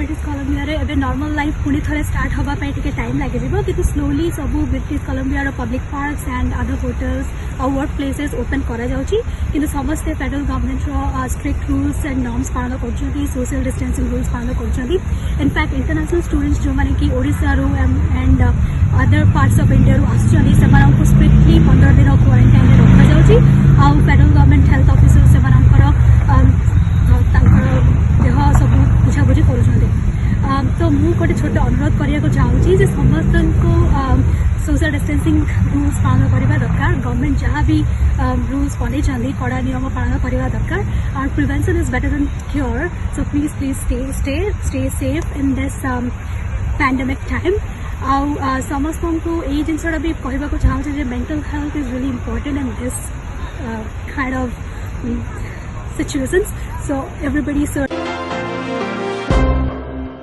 British Columbia रे एबे normal life पुणी थरे स्टार्ट हवा पे टिके टाइम लागे जिवो किंतु स्लोली सब ब्रिटिश कोलंबिया रो public parks and other hotels और वर्क प्लेसेस ओपन करा जाउची किंतु समस्त फेडरल गवर्नमेंट रो स्ट्रिक्ट रूल्स एंड नॉर्म्स पालन करछथि सोशल डिस्टेंसिंग रूल्स पालन करछथि इनफैक्ट इंटरनेशनल स्टूडेंट्स जो माने कि ओडिसा रो and other parts of India रो आछथि सेमान को स्ट्रिक्टली 15 दिन क्वारंटाइन रे रखा जाउची आ फेडरल गवर्नमेंट हेल्थ ऑफिसर सेमान देह सब बुझाबुझी कर तो मुझे गोटे छोट अनुरोध करने चाहूँगी समस्त को सोशल डिस्टेंसिंग रूल्स पालन करने दरकार गवर्नमेंट जहाँ भी रूल्स बन कड़ा नियम पालन करने दरकार और prevention is better than cure so please stay safe in this pandemic time आउ समस्त को यही जिनसा भी कहवाक चाहूँगी mental health is really important in this kind of situations so everybody